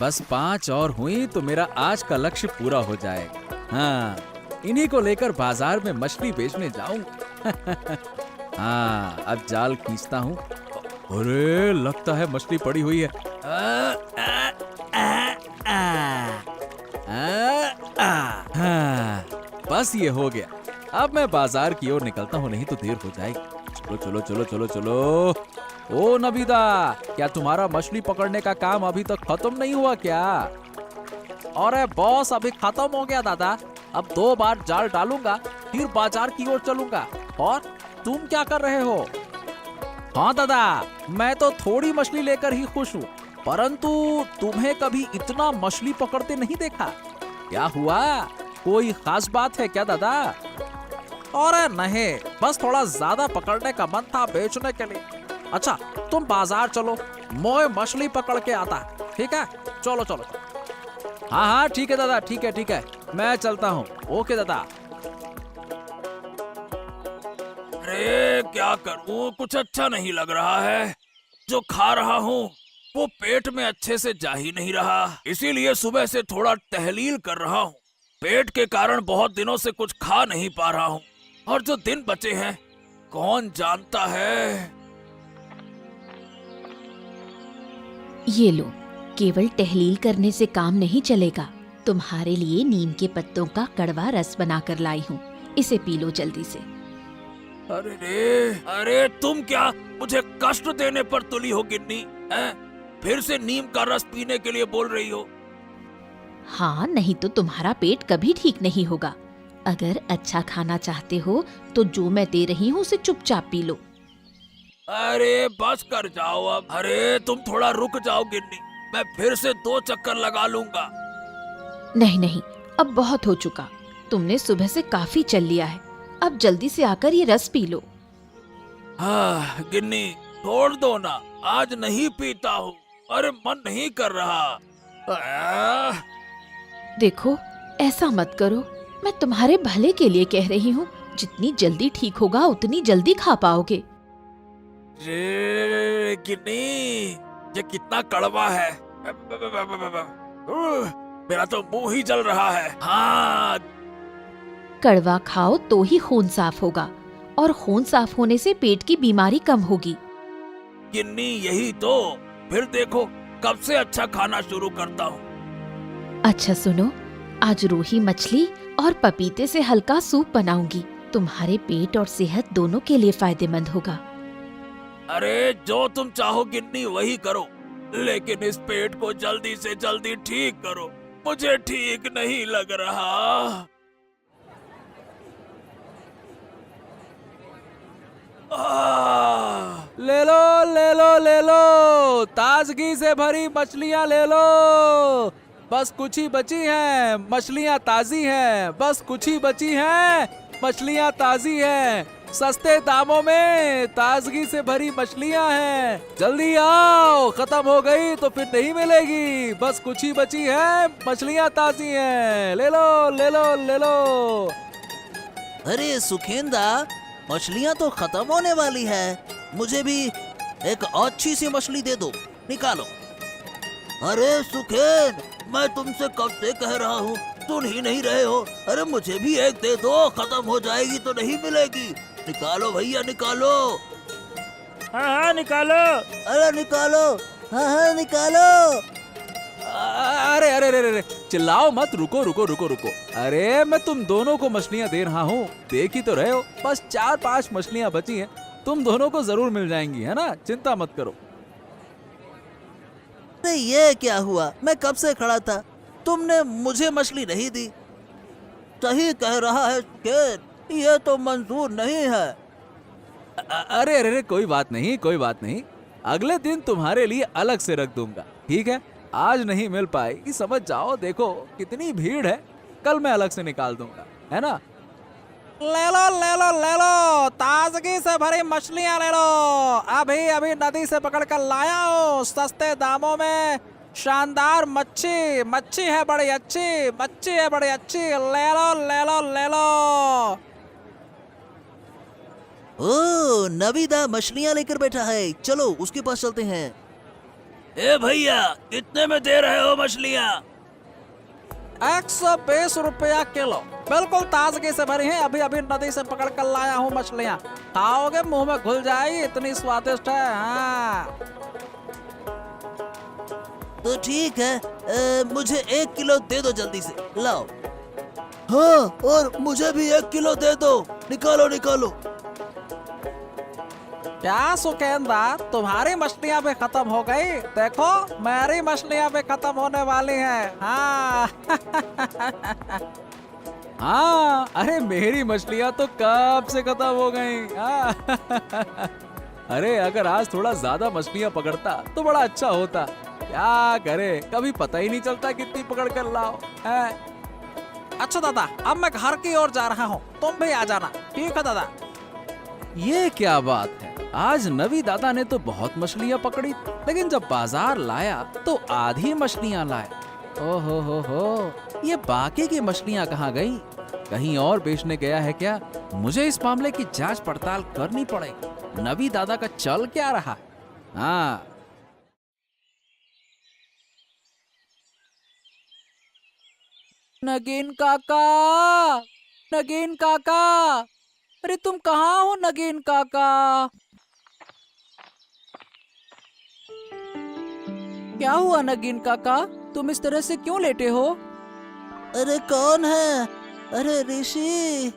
बस 5 और हुई तो मेरा आज का लक्ष्य पूरा हो जाएगा। हाँ, इन्हीं को लेकर बाजार में मछली बेचने जाऊंगा। हाँ, अब जाल खींचता हूँ। अरे लगता है मछली पड़ी हुई है। हाँ, बस ये हो गया। अब मैं बाजार की ओर निकलता हूँ, नहीं तो देर हो जाएगी। चलो चलो चलो चलो चलो। ओ नबीदा, क्या तुम्हारा मछली पकड़ने का काम अभी तक खत्म नहीं हुआ क्या? अरे बॉस, अभी खत्म हो गया दादा। अब 2 बार जाल डालूंगा, फिर बाजार की ओर चलूंगा। और तुम क्या कर रहे हो? हाँ दादा, मैं तो थोड़ी मछली लेकर ही खुश हूँ, परंतु तुम्हें कभी इतना मछली पकड़ते नहीं देखा। क्या हुआ? कोई खास बात है क्या दादा? अरे नहीं, बस थोड़ा ज्यादा पकड़ने का मन था बेचने के लिए। अच्छा, तुम बाजार चलो, मैं मछली पकड़ के आता। ठीक है, चलो चलो। हाँ हाँ ठीक है दादा, ठीक है, मैं चलता हूँ। ओके दादा। अरे क्या करूं, कुछ अच्छा नहीं लग रहा है। जो खा रहा हूँ वो पेट में अच्छे से जा ही नहीं रहा, इसीलिए सुबह से थोड़ा टहलील कर रहा हूँ। पेट के कारण बहुत दिनों से कुछ खा नहीं पा रहा हूँ, और जो दिन बचे हैं कौन जानता है। ये लो, केवल टहलील करने से काम नहीं चलेगा। तुम्हारे लिए नीम के पत्तों का कड़वा रस बनाकर लाई हूँ, इसे पी लो जल्दी से। अरे तुम क्या मुझे कष्ट देने पर तुली हो गिन्नी? फिर से नीम का रस पीने के लिए बोल रही हो? हाँ, नहीं तो तुम्हारा पेट कभी ठीक नहीं होगा। अगर अच्छा खाना चाहते हो तो जो मैं दे रही हूँ उसे चुपचाप पी लो। अरे बस कर जाओ अब। अरे तुम थोड़ा रुक जाओ गिन्नी, मैं फिर से 2 चक्कर लगा लूंगा। नहीं नहीं, अब बहुत हो चुका। तुमने सुबह से काफी चल लिया है, अब जल्दी से आकर ये रस पी लो। हाँ गिन्नी, छोड़ दो ना, आज नहीं पीता हूँ। अरे मन नहीं कर रहा। देखो, ऐसा मत करो, मैं तुम्हारे भले के लिए कह रही हूँ। जितनी जल्दी ठीक होगा उतनी जल्दी खा पाओगे। गिन्नी, ये कितना कड़वा है। मेरा तो मुंह ही जल रहा है। हाँ, कड़वा खाओ तो ही खून साफ होगा, और खून साफ होने से पेट की बीमारी कम होगी। गिन्नी यही तो, फिर देखो कब से अच्छा खाना शुरू करता हूँ। अच्छा सुनो, आज रोही मछली और पपीते से हल्का सूप बनाऊंगी। तुम्हारे पेट और सेहत दोनों के लिए फायदेमंद होगा। अरे जो तुम चाहो गिन्नी वही करो, लेकिन इस पेट को जल्दी से जल्दी ठीक करो, मुझे ठीक नहीं लग रहा। ले लो ले लो ले लो, ताजगी से भरी मछलियाँ ले लो। बस कुछ ही बची हैं, मछलियाँ ताजी हैं। बस कुछ ही बची हैं, मछलियाँ ताजी हैं। सस्ते दामों में ताजगी से भरी मछलियाँ हैं। जल्दी आओ, खत्म हो गई तो फिर नहीं मिलेगी। बस कुछ ही बची है, मछलियाँ ताजी हैं। ले लो ले लो ले लो। अरे सुखेंदा, मछलियाँ तो खत्म होने वाली है, मुझे भी एक अच्छी सी मछली दे दो, निकालो। अरे सुखेन, मैं तुमसे कब से कह रहा हूँ, सुन ही नहीं रहे हो। अरे मुझे भी एक दे दो, खत्म हो जाएगी तो नहीं मिलेगी। निकालो भैया निकालो। हाँ हाँ निकालो। अरे निकालो, हाँ हाँ निकालो। अरे अरे अरे अरे, चिल्लाओ मत, रुको रुको रुको रुको। अरे मैं तुम दोनों को मछलियाँ दे रहा हूँ, देख ही तो रहे हो। बस 4-5 मछलियाँ बची हैं, तुम दोनों को जरूर मिल जाएंगी, है ना? चिंता मत करो। अरे ये क्या हुआ, मैं कब से खड़ा था, तुमने मुझे मछली नहीं दी। सही कह रहा है सुखेन, ये तो मंजूर नहीं है। अरे अरे अरे, कोई बात नहीं कोई बात नहीं, अगले दिन तुम्हारे लिए अलग से रख दूंगा, ठीक है? आज नहीं मिल पाएगी, समझ जाओ। देखो कितनी भीड़ है, कल मैं अलग से निकाल दूंगा, है ना? ले लो ले लो ले लो, ताजगी से भरी मछलियाँ ले लो। अभी अभी नदी से पकड़ कर लाया हूँ, सस्ते दामों में। शानदार मच्छी, मच्छी है बड़ी अच्छी, मच्छी है बड़ी अच्छी। ले लो ले लो ले लो। ओ, नबीदा मछलियाँ लेकर बैठा है, चलो उसके पास चलते हैं। ए भैया, कितने में दे रहे हो मछलियाँ? 120 रुपया किलो, बिल्कुल ताजगी से भरी है। अभी अभी नदी से पकड़ कर लाया हूँ मछलियाँ। खाओगे मुंह में घुल जाएगी, इतनी स्वादिष्ट है। हाँ तो ठीक है, मुझे 1 किलो दे दो जल्दी से, लाओ। हाँ, और मुझे भी 1 किलो दे दो, निकालो निकालो। क्या सुकेंदा, तुम्हारी मछलियाँ भी खत्म हो गई? देखो मेरी मछलियाँ भी खत्म होने वाली हैं। हाँ हाँ, अरे मेरी मछलियाँ तो कब से खत्म हो गई। हाँ। अरे अगर आज थोड़ा ज्यादा मछलियाँ पकड़ता तो बड़ा अच्छा होता। क्या करे, कभी पता ही नहीं चलता कितनी पकड़ कर लाओ है। अच्छा दादा, अब मैं घर की ओर जा रहा हूँ, तुम भी आ जाना। ठीक है दादा। ये क्या बात है, आज नवी दादा ने तो बहुत मछलियाँ पकड़ी, लेकिन जब बाजार लाया तो आधी मछलियाँ लाया। ओहो हो, ये बाकी की मछलियाँ कहाँ गई? कहीं और बेचने गया है क्या? मुझे इस मामले की जांच पड़ताल करनी पड़ेगी। नवी दादा का चल क्या रहा? हाँ, नगीन काका, नगीन काका, अरे तुम कहाँ हो नगीन काका? क्या हुआ नगीन काका, तुम इस तरह से क्यों लेटे हो? अरे कौन है? अरे ऋषि,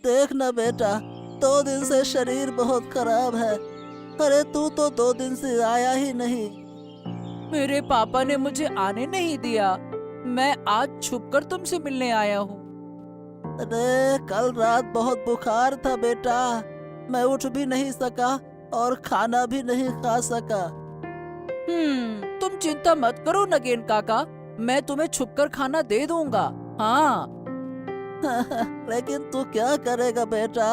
देख ना बेटा, 2 दिन से शरीर बहुत खराब है। अरे तू तो 2 दिन से आया ही नहीं। मेरे पापा ने मुझे आने नहीं दिया, मैं आज छुपकर तुमसे मिलने आया हूँ। अरे कल रात बहुत बुखार था बेटा, मैं उठ भी नहीं सका और खाना भी नहीं खा सका। तुम चिंता मत करो नगेन काका, मैं तुम्हें छुपकर खाना दे दूंगा। हाँ। लेकिन तू क्या करेगा बेटा?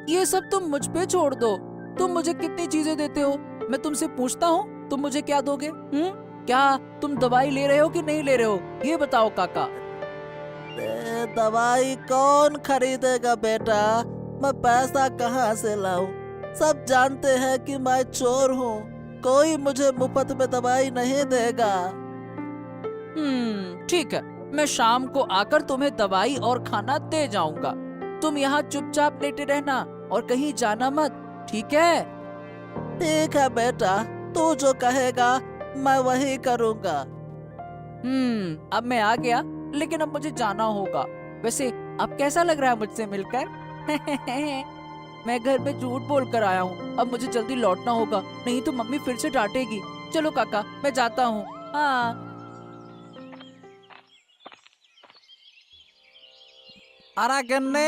ये सब तुम मुझ पे छोड़ दो। तुम मुझे कितनी चीजें देते हो, मैं तुमसे पूछता हूँ, तुम मुझे क्या दोगे? क्या तुम दवाई ले रहे हो कि नहीं ले रहे हो, ये बताओ काका। दवाई कौन खरीदेगा बेटा, मैं पैसा कहाँ से लाऊं? सब जानते हैं कि मैं चोर हूँ, कोई मुझे मुफ्त में दवाई नहीं देगा। ठीक है, मैं शाम को आकर तुम्हें दवाई और खाना दे जाऊंगा। तुम यहाँ चुपचाप लेटे रहना और कहीं जाना मत, ठीक है? ठीक है बेटा, तू जो कहेगा मैं वही करूँगा। अब मैं आ गया, लेकिन अब मुझे जाना होगा। वैसे अब कैसा लग रहा है मुझसे मिलकर? मैं घर में झूठ बोल कर आया हूँ, अब मुझे जल्दी लौटना होगा, नहीं तो मम्मी फिर से डांटेगी। चलो काका, मैं जाता हूँ। हाँ। अरे गिन्नी,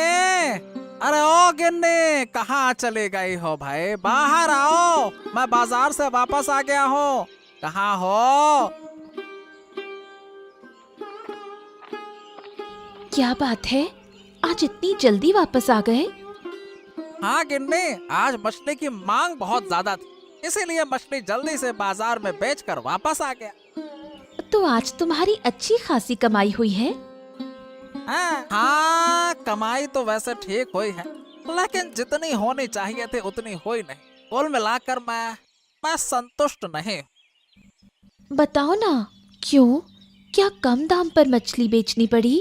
अरे ओ गिन्नी, कहाँ चले गई हो भाई? बाहर आओ, मैं बाजार से वापस आ गया हूँ। कहाँ हो? क्या बात है, आज इतनी जल्दी वापस आ गए? हाँ गिन्नी, आज मछली की मांग बहुत ज्यादा थी, इसीलिए मछली जल्दी से बाजार में बेचकर वापस आ गया। तो आज तुम्हारी अच्छी खासी कमाई हुई है। हाँ, कमाई तो वैसे ठीक हुई है, लेकिन जितनी होनी चाहिए थी उतनी हुई नहीं। कुल मिलाकर मैं संतुष्ट नहीं। बताओ ना, क्यों? क्या कम दाम पर मछली बेचनी पड़ी?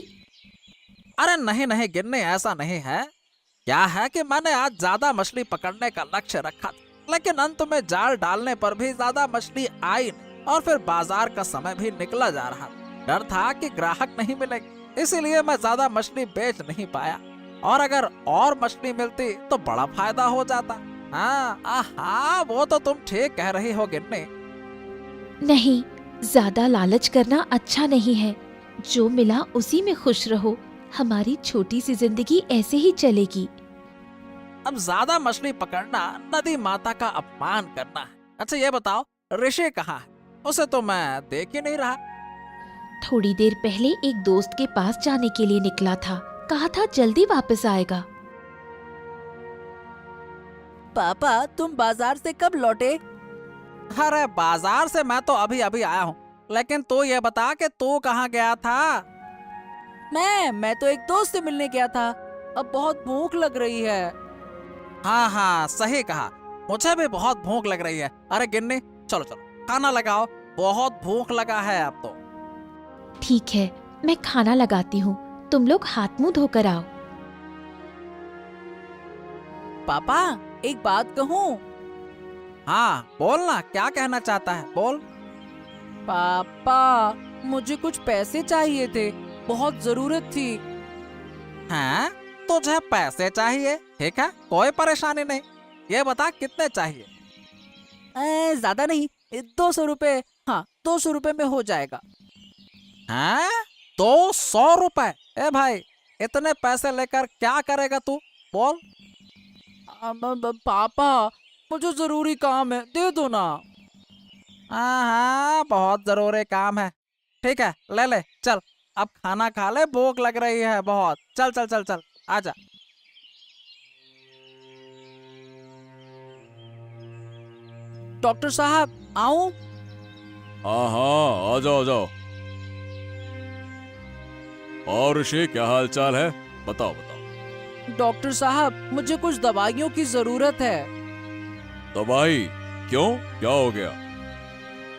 अरे नहीं नहीं गिन्नी, ऐसा नहीं है। क्या है कि मैंने आज ज्यादा मछली पकड़ने का लक्ष्य रखा था, लेकिन अंत में जाल डालने पर भी ज्यादा मछली आई नहीं, और फिर बाजार का समय भी निकला जा रहा था। डर था कि ग्राहक नहीं मिलेंगे, इसीलिए मैं ज्यादा मछली बेच नहीं पाया। और अगर और मछली मिलती तो बड़ा फायदा हो जाता। हाँ, वो तो तुम ठीक कह रही हो गिन्नी। नहीं, ज्यादा लालच करना अच्छा नहीं है। जो मिला उसी में खुश रहो। हमारी छोटी सी जिंदगी ऐसे ही चलेगी। अब ज्यादा मछली पकड़ना नदी माता का अपमान करना है। अच्छा ये बताओ, ऋषि कहाँ है? उसे तो मैं देख ही नहीं रहा। थोड़ी देर पहले एक दोस्त के पास जाने के लिए निकला था, कहा था जल्दी वापस आएगा। पापा, तुम बाजार से कब लौटे? अरे बाजार से मैं तो अभी अभी आया हूँ, लेकिन तू ये बता कि तू कहाँ गया था? मैं तो एक दोस्त से मिलने गया था। अब बहुत भूख लग रही है। हाँ, सही कहा। मुझे भी बहुत भूख लग रही है। अरे गिन्नी, चलो चलो खाना लगाओ, बहुत भूख लगा है अब तो। ठीक है, मैं खाना लगाती हूँ, तुम लोग हाथ मुंह धोकर आओ। पापा, एक बात कहूँ? हाँ बोलना, क्या कहना चाहता है, बोल। पापा, मुझे कुछ पैसे चाहिए थे, बहुत जरूरत थी। हाँ, तुझे पैसे चाहिए? ठीक है, कोई परेशानी नहीं। ये बता कितने चाहिए? ज्यादा नहीं, 200 रुपए। हाँ, 200 रुपए में हो जाएगा। हाँ, 200 रुपए? ए भाई, इतने पैसे लेकर क्या करेगा तू, बोल। पापा, मुझे जरूरी काम है, दे दो ना। हाँ, बहुत जरूरी काम है। ठीक है, ले ले, चल अब खाना खा ले, भूख लग रही है बहुत। चल चल चल चल, आजा। डॉक्टर साहब, आऊं? हाँ हाँ, आ जाओ आ जाओ। और ऋषि, क्या हाल चाल है? बताओ बताओ। डॉक्टर साहब, मुझे कुछ दवाइयों की जरूरत है। दवाई? क्यों, क्या हो गया?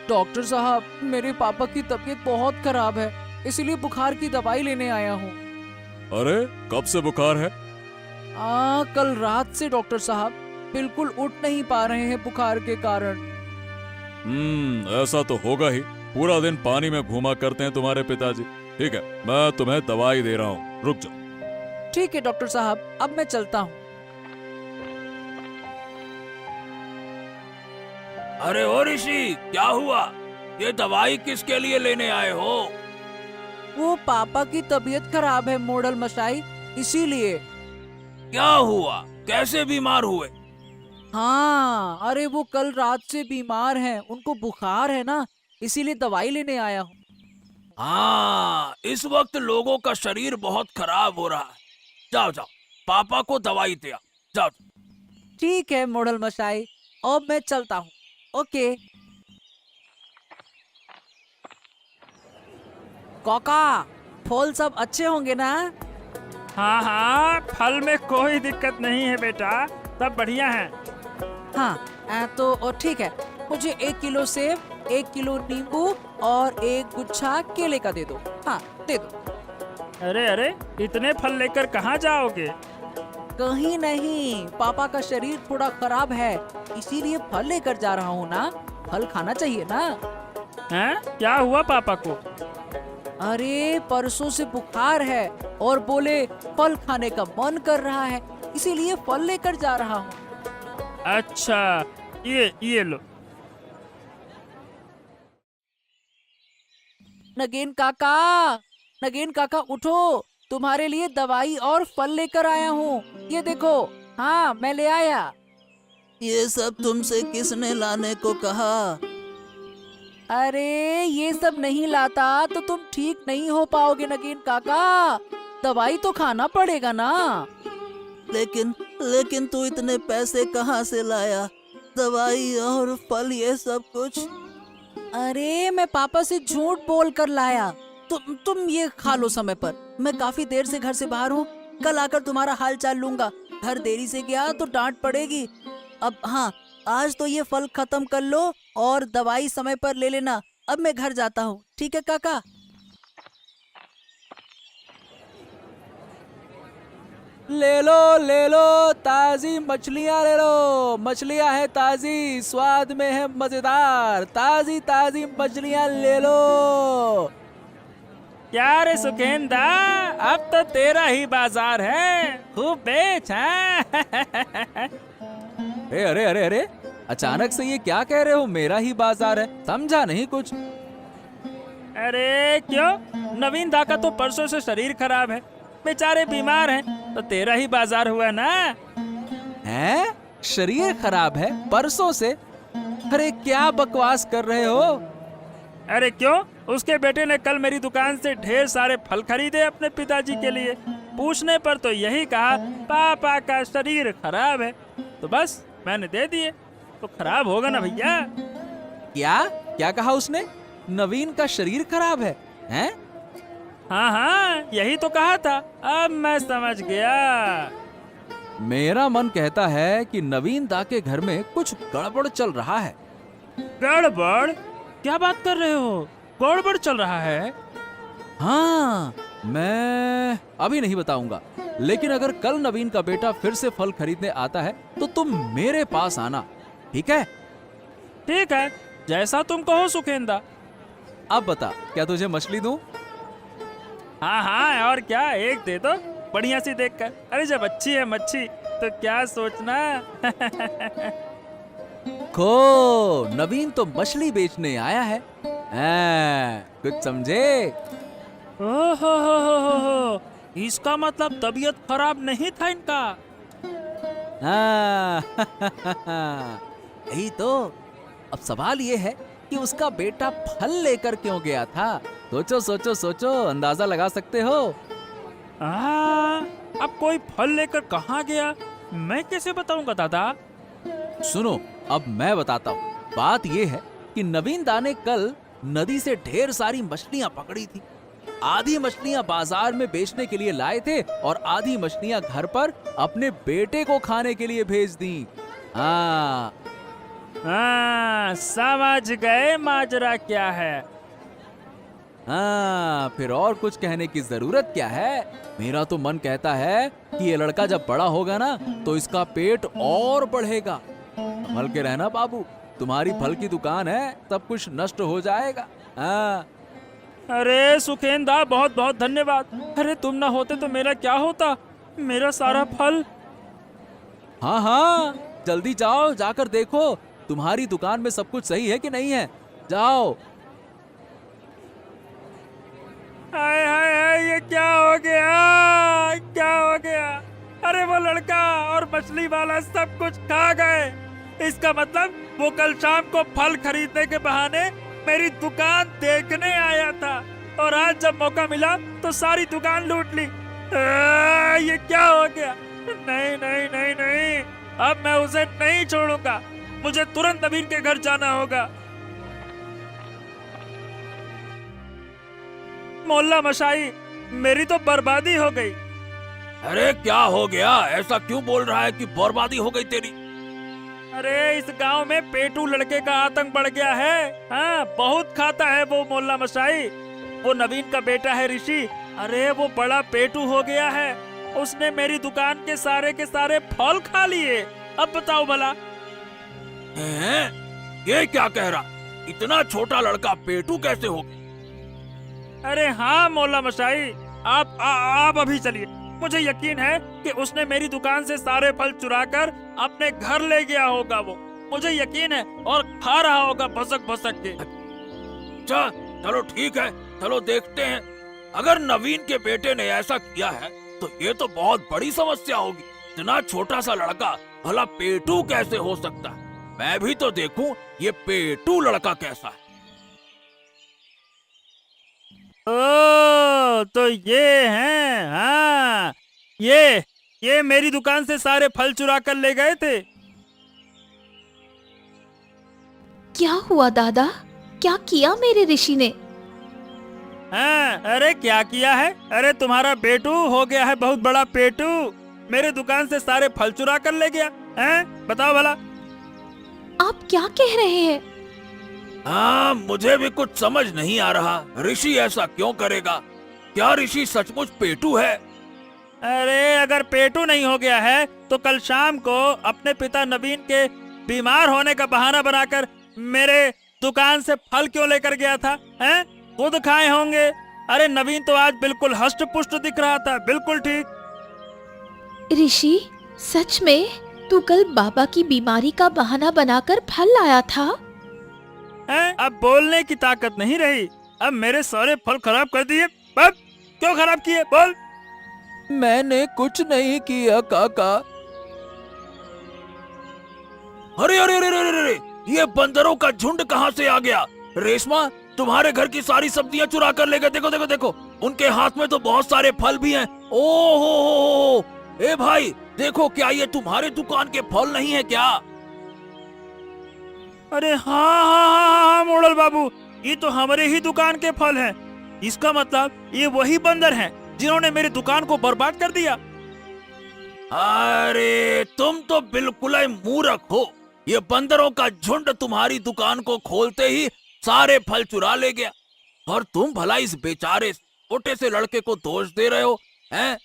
डॉक्टर साहब, मेरे पापा की तबीयत बहुत खराब है, इसीलिए बुखार की दवाई लेने आया हूँ। अरे, कब से बुखार है? कल रात से डॉक्टर साहब, बिल्कुल उठ नहीं पा रहे हैं बुखार के कारण। ऐसा तो होगा ही, पूरा दिन पानी में घूमा करते हैं तुम्हारे पिताजी। ठीक है, मैं तुम्हें दवाई दे रहा हूँ, रुक जाओ। ठीक है डॉक्टर साहब, अब मैं चलता हूँ। अरे ओ ऋषि, क्या हुआ? ये दवाई किसके लिए लेने आए हो? वो पापा की तबीयत खराब है मोडल मशाई, इसीलिए। क्या हुआ, कैसे बीमार हुए? हाँ, अरे वो कल रात से बीमार हैं, उनको बुखार है ना, इसीलिए दवाई लेने आया हूँ। हाँ, इस वक्त लोगों का शरीर बहुत खराब हो रहा है। जाओ जाओ, पापा को दवाई दे आओ, जाओ। ठीक है मोडल मशाई, अब मैं चलता हूँ। ओके। काका, फल सब अच्छे होंगे ना? हाँ हाँ, फल में कोई दिक्कत नहीं है बेटा, सब बढ़िया है। हाँ, तो ठीक है, मुझे 1 किलो सेब, 1 किलो नींबू और 1 गुच्छा केले का दे दो। हाँ, दे दो। अरे अरे, इतने फल लेकर कहाँ जाओगे? कहीं नहीं, पापा का शरीर थोड़ा खराब है, इसीलिए फल लेकर जा रहा हूँ ना। फल खाना चाहिए ना। हैं? क्या हुआ पापा को? अरे परसों से बुखार है और बोले फल खाने का मन कर रहा है, इसीलिए फल लेकर जा रहा हूँ। अच्छा, ये लो। नगेन काका, नगेन काका उठो, तुम्हारे लिए दवाई और फल लेकर आया हूँ, ये देखो। हाँ, मैं ले आया। ये सब तुमसे किसने लाने को कहा? अरे ये सब नहीं लाता तो तुम ठीक नहीं हो पाओगे नगेन काका, दवाई तो खाना पड़ेगा ना। लेकिन तू इतने पैसे कहाँ से लाया? दवाई और फल, ये सब कुछ? अरे मैं पापा से झूठ बोल कर लाया। तुम ये खा लो समय पर, मैं काफी देर से घर से बाहर हूँ, कल आकर तुम्हारा हाल चाल लूंगा। घर देरी से गया तो डांट पड़ेगी। अब हाँ, आज तो ये फल खत्म कर लो और दवाई समय पर ले लेना। अब मैं घर जाता हूँ, ठीक है काका? ले लो ताजी मछलियाँ ले लो, मछलियाँ है ताजी, स्वाद में है मजेदार, ताजी ताजी मछलियाँ ले लो। क्या रे सुखेंदा, अब तो तेरा ही बाजार है, खूब बेच। हैं? अरे अरे अरे, अचानक से ये क्या कह रहे हो, मेरा ही बाजार है, समझा नहीं कुछ। अरे क्यों, नवीन दा का तो परसों से शरीर खराब है, बेचारे बीमार हैं, तो तेरा ही बाजार हुआ ना। हैं? शरीर खराब है परसों से? अरे क्या बकवास कर रहे हो? अरे क्यों, उसके बेटे ने कल मेरी दुकान से ढेर सारे फल खरीदे अपने पिताजी के लिए। पूछने पर तो यही कहा पापा का शरीर खराब है, तो बस मैंने दे दिए। तो खराब होगा ना भैया। क्या क्या कहा उसने? नवीन का शरीर खराब है? हैं? हाँ हाँ, यही तो कहा था, अब मैं समझ गया। मेरा मन कहता है कि नवीन दा के घर में कुछ गड़बड़ चल रहा है। गड़बड़? क्या बात कर रहे हो? गड़बड़ चल रहा है? हाँ, मैं अभी नहीं बताऊंगा, लेकिन अगर कल नवीन का बेटा फिर से फल खरीदने आता है तो तुम मेरे पास आना, ठीक है? ठीक है, जैसा तुम कहो सुखेंदा। अब बता, क्या तुझे मछली दूं? हाँ हाँ, और क्या, एक दे दो बढ़िया सी देखकर। अरे जब अच्छी है मच्छी तो क्या सोचना। खो, नवीन तो मछली बेचने आया है। कुछ समझे? ओहो, इसका मतलब तबीयत खराब नहीं था इनका। हाँ, यही तो। अब सवाल ये है कि उसका बेटा फल लेकर क्यों गया था? सोचो सोचो सोचो, अंदाजा लगा सकते हो? अब कोई फल लेकर कहाँ गया, मैं कैसे बताऊंगा दादा? सुनो, अब मैं बताता हूँ। बात ये है कि नवीन दा ने कल नदी से ढेर सारी मछलियाँ पकड़ी थी। आधी मछलियाँ बाजार में बेचने के लिए लाए थे और आधी मछलियाँ घर पर अपने बेटे को खाने के लिए भेज दी। हाँ, समझ गए माजरा क्या है। हाँ, फिर और कुछ कहने की जरूरत क्या है? मेरा तो मन कहता है कि ये लड़का जब बड़ा होगा ना तो इसका पेट और बढ़ेगा। संभल के रहना बाबू, तुम्हारी फल की दुकान है, सब कुछ नष्ट हो जाएगा। हाँ। अरे सुखेंदा, बहुत बहुत धन्यवाद। अरे तुम ना होते तो मेरा क्या होता, मेरा सारा फल। हाँ हाँ, जल्दी जाओ, जाकर देखो तुम्हारी दुकान में सब कुछ सही है कि नहीं है। जाओ। हाय हाय हाय, ये क्या हो गया, क्या हो गया? अरे वो लड़का और मछली वाला सब कुछ खा गए। इसका मतलब वो कल शाम को फल खरीदने के बहाने मेरी दुकान देखने आया था और आज जब मौका मिला तो सारी दुकान लूट ली। ये क्या हो गया? नहीं नहीं नहीं नहीं, अब मैं उसे नहीं छोड़ूंगा। मुझे तुरंत नवीन के घर जाना होगा। मोहल्ला मशाई, मेरी तो बर्बादी हो गई। अरे क्या हो गया? ऐसा क्यों बोल रहा है कि बर्बादी हो गई तेरी? अरे इस गांव में पेटू लड़के का आतंक बढ़ गया है। हाँ, बहुत खाता है वो मोहल्ला मशाई। वो नवीन का बेटा है ऋषि। अरे वो बड़ा पेटू हो गया है। उसने मेरी दुकान के सारे फल खा लिए। अब बताओ भला। ये क्या कह रहा? इतना छोटा लड़का पेटू कैसे हो गया? अरे हाँ मोहल्ला मशाई, आप अभी चलिए। मुझे यकीन है कि उसने मेरी दुकान से सारे फल चुराकर अपने घर ले गया होगा। वो मुझे यकीन है, और खा रहा होगा भसक भसक के। चलो ठीक है, चलो देखते हैं। अगर नवीन के बेटे ने ऐसा किया है तो ये तो बहुत बड़ी समस्या होगी। इतना छोटा सा लड़का भला पेटू कैसे हो सकता है? मैं भी तो देखूं ये पेटू लड़का कैसा है। ओ, तो ये हैं। हाँ, ये मेरी दुकान से सारे फल चुरा कर ले गए थे। क्या हुआ दादा? क्या किया मेरे ऋषि ने? हाँ, अरे क्या किया है? अरे तुम्हारा बेटू हो गया है बहुत बड़ा पेटू। मेरे दुकान से सारे फल चुरा कर ले गया है। बताओ भला। आप क्या कह रहे हैं? हाँ, मुझे भी कुछ समझ नहीं आ रहा। ऋषि ऐसा क्यों करेगा? क्या ऋषि सचमुच पेटू है? अरे अगर पेटू नहीं हो गया है तो कल शाम को अपने पिता नवीन के बीमार होने का बहाना बनाकर मेरे दुकान से फल क्यों लेकर गया था? हैं? खुद खाए होंगे। अरे नवीन तो आज बिल्कुल हष्ट पुष्ट दिख रहा था, बिल्कुल ठीक। ऋषि, सच में तू कल बाबा की बीमारी का बहाना बनाकर फल लाया था? हैं? अब बोलने की ताकत नहीं रही। अब मेरे सारे फल खराब कर दिए। अब क्यों खराब किए? बोल। मैंने कुछ नहीं किया काका। अरे अरे अरे अरे अरे, ये बंदरों का झुंड कहाँ से आ गया? रेशमा, तुम्हारे घर की सारी सब्जियां चुरा कर ले गए। देखो देखो देखो, उनके हाथ में तो बहुत सारे फल भी हैं। ओहो, ए भाई देखो, क्या ये तुम्हारे दुकान के फल नहीं है क्या? अरे हाँ, मोड़ल बाबू, ये तो हमारे ही दुकान के फल हैं। इसका मतलब ये वही बंदर हैं जिन्होंने मेरी दुकान को बर्बाद कर दिया। अरे तुम तो बिल्कुल ही मूर्ख हो। ये बंदरों का झुंड तुम्हारी दुकान को खोलते ही सारे फल चुरा ले गया, और तुम भला इस बेचारे छोटे से लड़के को दोष दे रहे हो, हैं?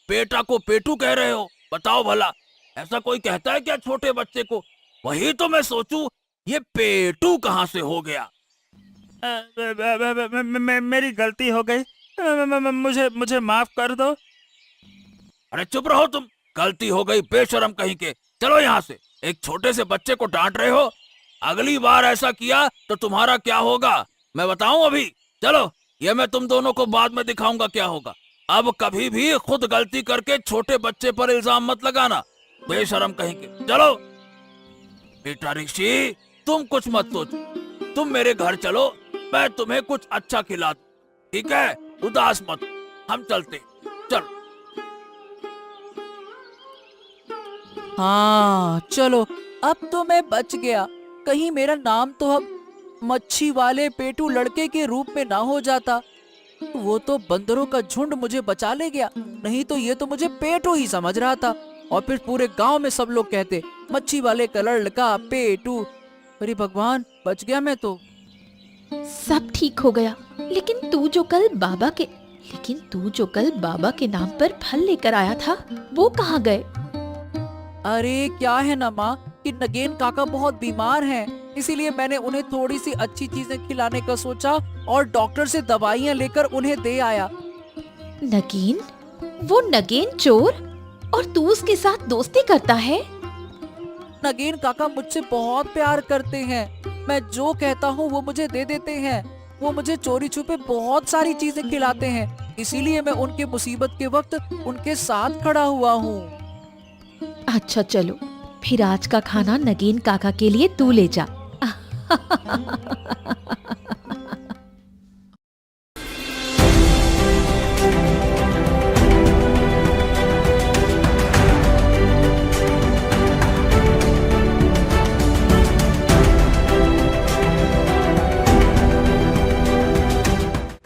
बेटा को पेटू कह रहे हो। बताओ भला, ऐसा कोई कहता है क्या छोटे बच्चे को? वही तो मैं सोचूं, ये पेटू कहाँ से हो गया। मेरी गलती हो गई, मुझे मुझे माफ कर दो। अरे चुप रहो तुम, गलती हो गई बेशरम कहीं के। चलो यहाँ से, एक छोटे से बच्चे को डांट रहे हो। अगली बार ऐसा किया तो तुम्हारा क्या होगा मैं बताऊं अभी। चलो, ये मैं तुम दोनों को बाद में दिखाऊंगा क्या होगा। अब कभी भी खुद गलती करके छोटे बच्चे पर इल्जाम मत लगाना, बेशरम कहीं के। चलो बेटा ऋषि, तुम कुछ मत सोचो, तुम मेरे घर चलो, मैं तुम्हें कुछ अच्छा खिला दूं, ठीक है? उदास मत, हम चलते। चलो। हाँ चलो, अब तो मैं बच गया। कहीं मेरा नाम तो अब मच्छी वाले पेटू लड़के के रूप में ना हो जाता। वो तो बंदरों का झुंड मुझे बचा ले गया, नहीं तो ये तो मुझे पेटू ही समझ रहा था। और फिर पूरे गांव में सब लोग कहते मच्छी वाले का लड़का पेटू। अरे भगवान, बच गया मैं तो। सब ठीक हो गया, लेकिन तू जो कल बाबा के नाम पर फल लेकर आया था, वो कहाँ गए? अरे क्या है ना माँ कि नगेन काका बहुत बीमार हैं, इसीलिए मैंने उन्हें थोड़ी सी अच्छी चीजें खिलाने का सोचा और डॉक्टर से दवाइयाँ लेकर उन्हें दे आया। नगेन? वो नगेन चोर? और तू उसके साथ दोस्ती करता है? नगेन काका मुझसे बहुत प्यार करते हैं। मैं जो कहता हूँ वो मुझे दे देते हैं। वो मुझे चोरी छुपे बहुत सारी चीजें खिलाते हैं, इसीलिए मैं उनके मुसीबत के वक्त उनके साथ खड़ा हुआ हूँ। अच्छा चलो, फिर आज का खाना नगेन काका के लिए तू ले जा।